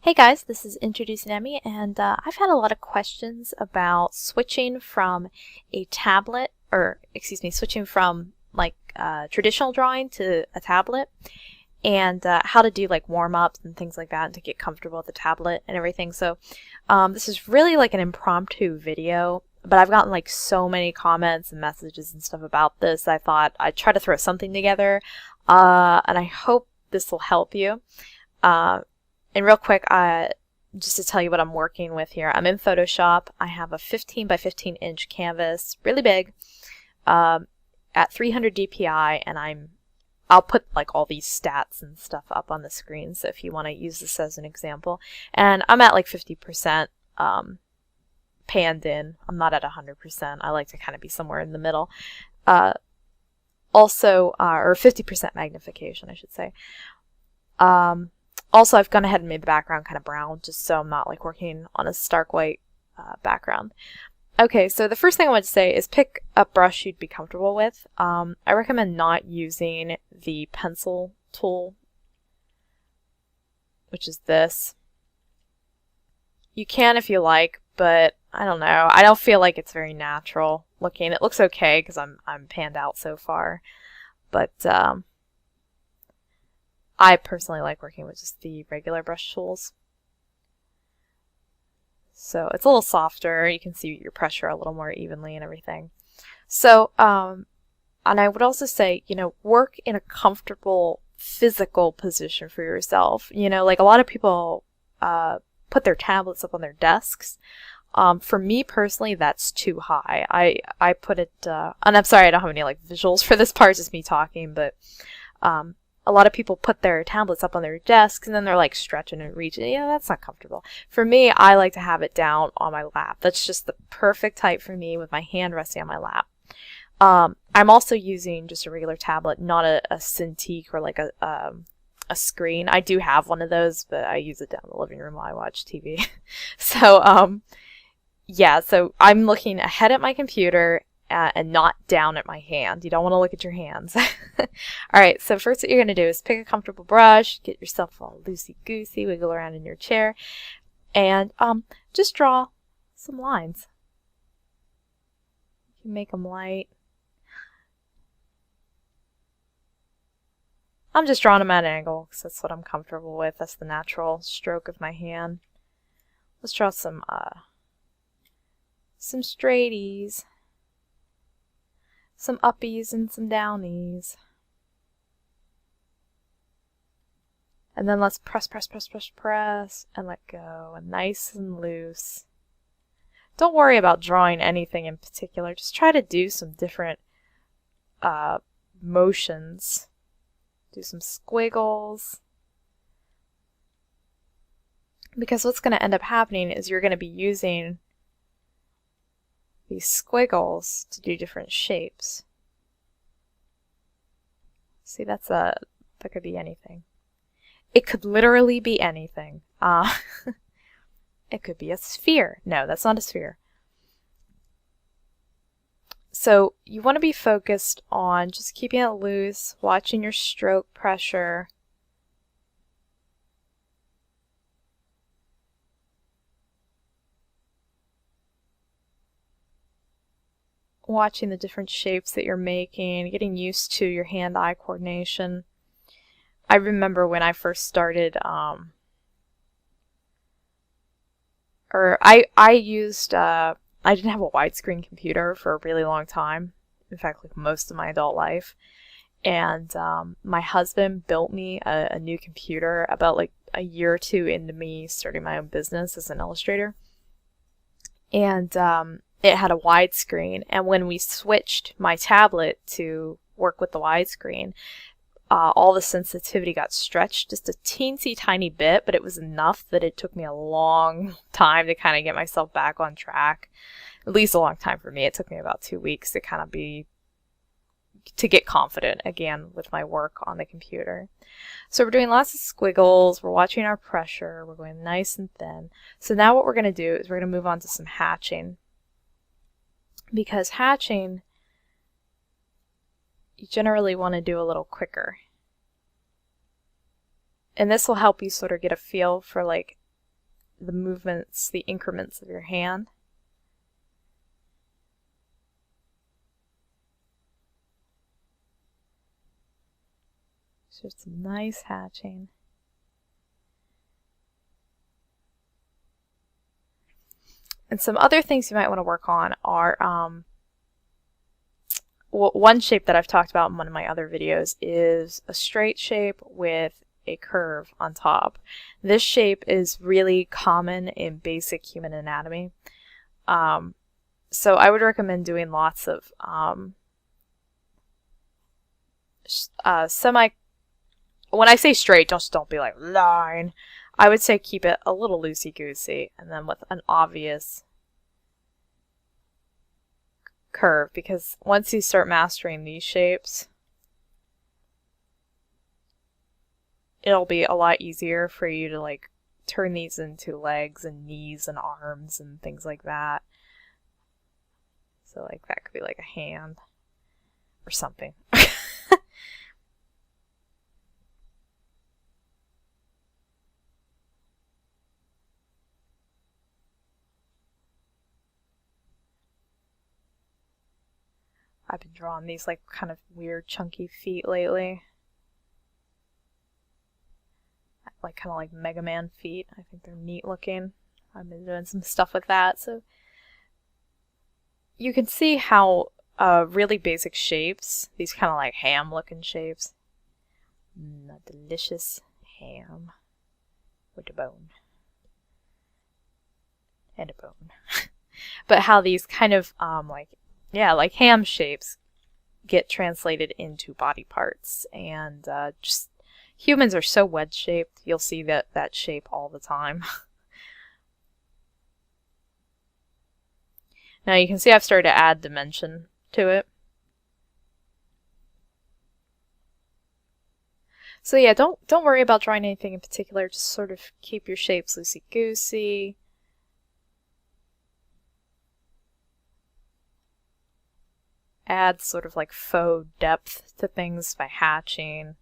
Hey guys, this is Introducing Emmy, and I've had a lot of questions about switching from a tablet, switching from traditional drawing to a tablet, and how to do like warm-ups and things like that, and to get comfortable with the tablet and everything. So this is really like an impromptu video, but I've gotten like so many comments and messages and stuff about this. I thought I'd try to throw something together, and I hope this will help you. And real quick, just to tell you what I'm working with here, I'm in Photoshop. I have a 15 by 15 inch canvas, really big, at 300 DPI, and I'll put like all these stats and stuff up on the screen, so if you want to use this as an example. And I'm at like 50% panned in. I'm not at 100%. I like to kind of be somewhere in the middle. Or 50% magnification, I should say. Also, I've gone ahead and made the background kind of brown, just so I'm not like working on a stark white background. Okay, so the first thing I want to say is pick a brush you'd be comfortable with. I recommend not using the pencil tool, which is this. You can if you like, but I don't know. I don't feel like it's very natural looking. It looks okay because I'm panned out so far, but I personally like working with just the regular brush tools. So it's a little softer. You can see your pressure a little more evenly and everything. So, and I would also say, work in a comfortable physical position for yourself. Like a lot of people put their tablets up on their desks. For me personally, that's too high. I put it, and I'm sorry I don't have any like visuals for this part, just me talking, but a lot of people put their tablets up on their desks and then they're like stretching and reaching. Yeah, that's not comfortable. For me, I like to have it down on my lap. That's just the perfect height for me with my hand resting on my lap. I'm also using just a regular tablet, not a Cintiq or like a screen. I do have one of those, but I use it down in the living room while I watch TV. So, yeah, so I'm looking ahead at my computer and not down at my hand. You don't want to look at your hands. Alright, so first what you're going to do is pick a comfortable brush, get yourself all loosey-goosey, wiggle around in your chair, and just draw some lines. You can make them light. I'm just drawing them at an angle because that's what I'm comfortable with. That's the natural stroke of my hand. Let's draw some straighties, some uppies and some downies. And then let's press, and let go, and nice and loose. Don't worry about drawing anything in particular. Just try to do some different motions. Do some squiggles. Because what's going to end up happening is you're going to be using these squiggles to do different shapes. See, that could be anything. It could literally be anything. It could be a sphere. No, that's not a sphere. So you want to be focused on just keeping it loose, watching your stroke pressure. Watching the different shapes that you're making, getting used to your hand-eye coordination. I remember when I first started, I didn't have a widescreen computer for a really long time. In fact, like most of my adult life. And my husband built me a new computer about like a year or two into me starting my own business as an illustrator. And it had a widescreen, and when we switched my tablet to work with the widescreen, all the sensitivity got stretched just a teensy tiny bit, but it was enough that it took me a long time to kind of get myself back on track. At least a long time for me. It took me about 2 weeks to kind of to get confident again with my work on the computer. So we're doing lots of squiggles, we're watching our pressure, we're going nice and thin. So now what we're going to do is we're going to move on to some hatching. Because hatching, you generally want to do a little quicker. And this will help you sort of get a feel for like the movements, the increments of your hand. So it's some nice hatching. And some other things you might want to work on are, one shape that I've talked about in one of my other videos is a straight shape with a curve on top. This shape is really common in basic human anatomy. So I would recommend doing lots of when I say straight, don't be like line. I would say keep it a little loosey-goosey, and then with an obvious curve, because once you start mastering these shapes, it'll be a lot easier for you to like turn these into legs and knees and arms and things like that. So like that could be like a hand or something. I've been drawing these like kind of weird chunky feet lately. Like kind of like Mega Man feet. I think they're neat looking. I've been doing some stuff with that. So you can see how really basic shapes, these kind of like ham looking shapes. A delicious ham with a bone. And a bone. But how these kind of like ham shapes get translated into body parts, and just humans are so wedge shaped. You'll see that shape all the time. Now you can see I've started to add dimension to it. So yeah, don't worry about drawing anything in particular. Just sort of keep your shapes loosey-goosey. Add sort of like faux depth to things by hatching.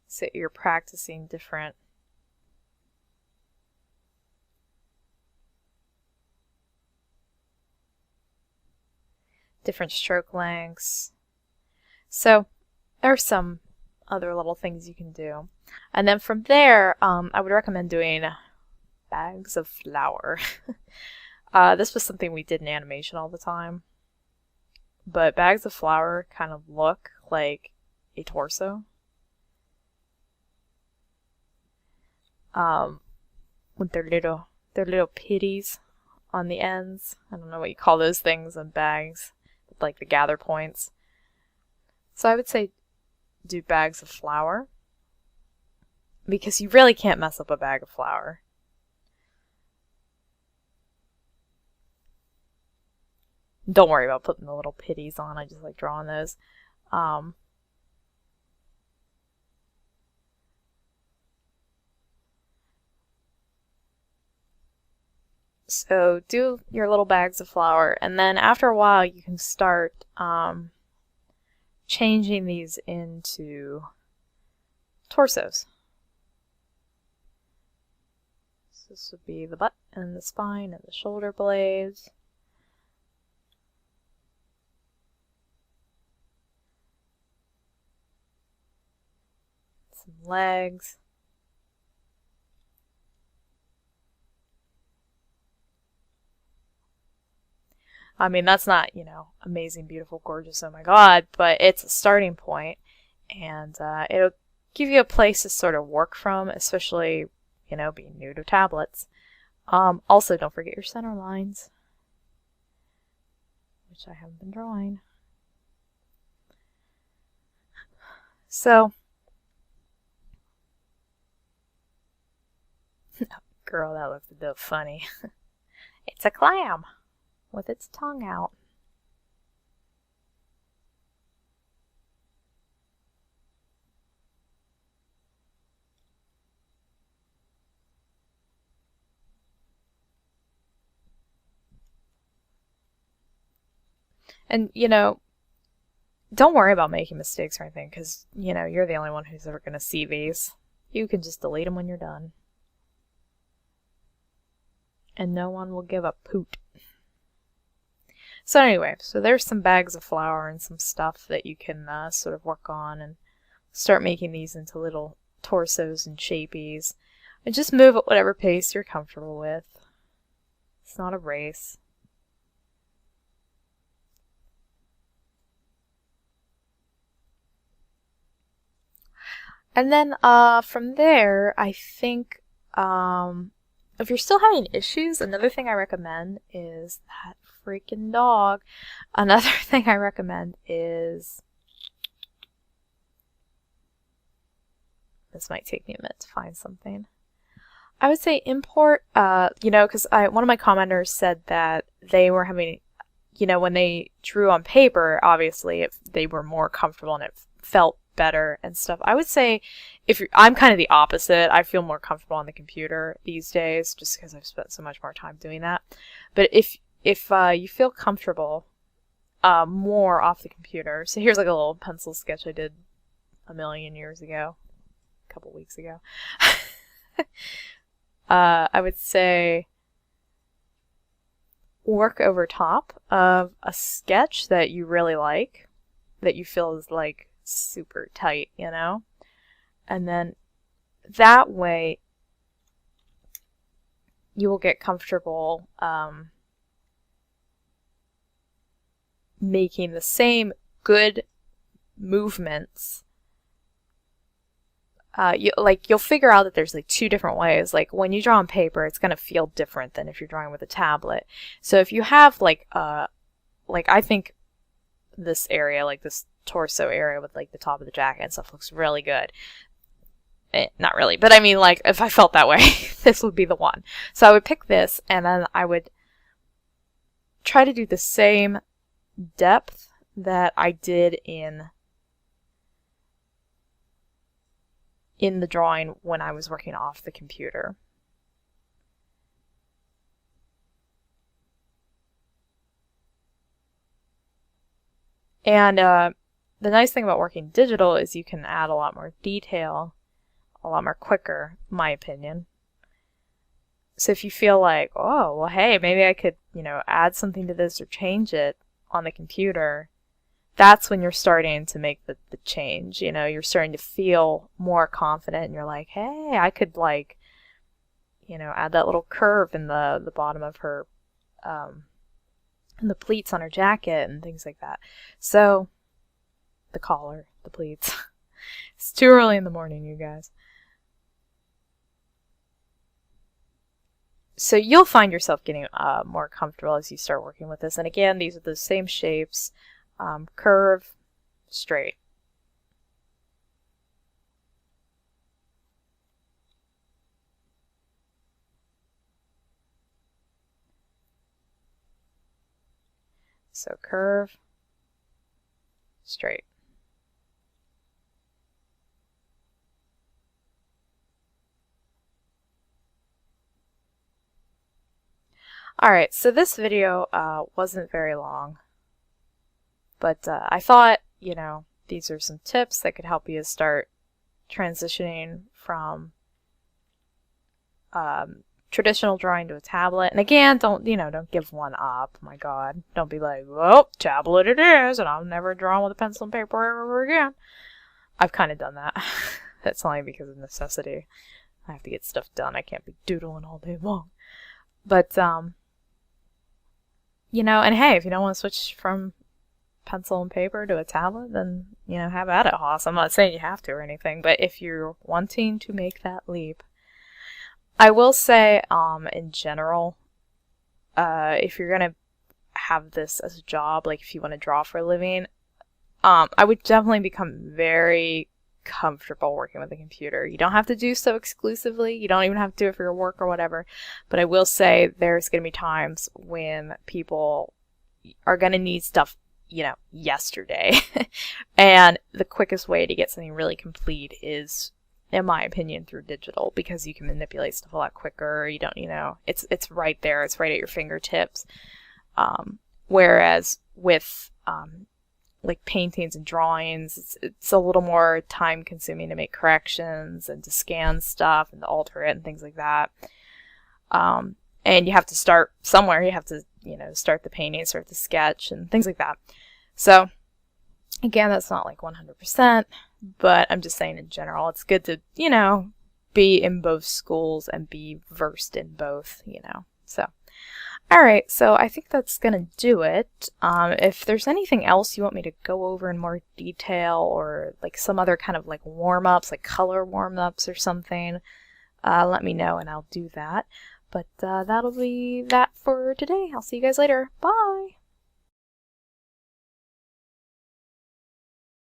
So you're practicing different stroke lengths. So there are some other little things you can do. And then from there, I would recommend doing bags of flour. This was something we did in animation all the time. But bags of flour kind of look like a torso. With their little pitties on the ends. I don't know what you call those things in bags, like the gather points. So I would say do bags of flour, because you really can't mess up a bag of flour. Don't worry about putting the little pitties on. I just like drawing those. So do your little bags of flour, and then after a while you can start changing these into torsos. So this would be the butt and the spine and the shoulder blades. Some legs. I mean, that's not, amazing, beautiful, gorgeous, oh my god, but it's a starting point, and it'll give you a place to sort of work from, especially, being new to tablets. Also, don't forget your center lines, which I haven't been drawing. So, girl, that looked a bit funny. It's a clam with its tongue out. And, don't worry about making mistakes or anything, because, you're the only one who's ever going to see these. You can just delete them when you're done. and no one will give a poot. So anyway, so there's some bags of flour and some stuff that you can sort of work on and start making these into little torsos and shapies. And just move at whatever pace you're comfortable with. It's not a race. And then from there, I think if you're still having issues, another thing I recommend is that freaking dog. Another thing I recommend is, this might take me a minute to find something. I would say import, because one of my commenters said that they were having, when they drew on paper, obviously they were more comfortable and it felt better and stuff. I would say I'm kind of the opposite. I feel more comfortable on the computer these days just because I've spent so much more time doing that. But if you feel comfortable more off the computer, so here's like a little pencil sketch I did a million years ago, a couple weeks ago. I would say work over top of a sketch that you really like, that you feel is like super tight, and then that way you will get comfortable making the same good movements. You'll figure out that there's like two different ways. Like when you draw on paper, it's going to feel different than if you're drawing with a tablet. So if you have like I think this area, like this torso area with like the top of the jacket and stuff, looks really good. Not really, but I mean, like, if I felt that way, this would be the one. So I would pick this, and then I would try to do the same depth that I did in the drawing when I was working off the computer. And the nice thing about working digital is you can add a lot more detail a lot more quicker, in my opinion. So if you feel like, oh, well, hey, maybe I could, add something to this or change it on the computer, that's when you're starting to make the change. You're starting to feel more confident, and you're like, hey, I could add that little curve in the bottom of her, and the pleats on her jacket and things like that. So, the collar, the pleats. It's too early in the morning, you guys. So you'll find yourself getting more comfortable as you start working with this. And again, these are the same shapes. Curve, straight. So curve, straight. Alright, so this video wasn't very long, but I thought, these are some tips that could help you start transitioning from traditional drawing to a tablet. And again, don't give one up. My God, don't be like, well, tablet it is, and I'll never draw with a pencil and paper ever again. I've kind of done that. That's only because of necessity. I have to get stuff done. I can't be doodling all day long. But, and hey, if you don't want to switch from pencil and paper to a tablet, then, have at it, Hoss. I'm not saying you have to or anything, but if you're wanting to make that leap, I will say, in general, if you're going to have this as a job, like if you want to draw for a living, I would definitely become very comfortable working with a computer. You don't have to do so exclusively. You don't even have to do it for your work or whatever. But I will say there's going to be times when people are going to need stuff, yesterday. And the quickest way to get something really complete is, in my opinion, through digital, because you can manipulate stuff a lot quicker. You don't, it's right there. It's right at your fingertips. Whereas with like paintings and drawings, it's a little more time consuming to make corrections and to scan stuff and to alter it and things like that. And And you have to start somewhere. You have to, start the painting, start the sketch, and things like that. So, again, that's not like 100%, but I'm just saying in general, it's good to, be in both schools and be versed in both, So, alright, so I think that's going to do it. If there's anything else you want me to go over in more detail, or like some other kind of like warm-ups, like color warm-ups or something, let me know and I'll do that. But that'll be that for today. I'll see you guys later. Bye!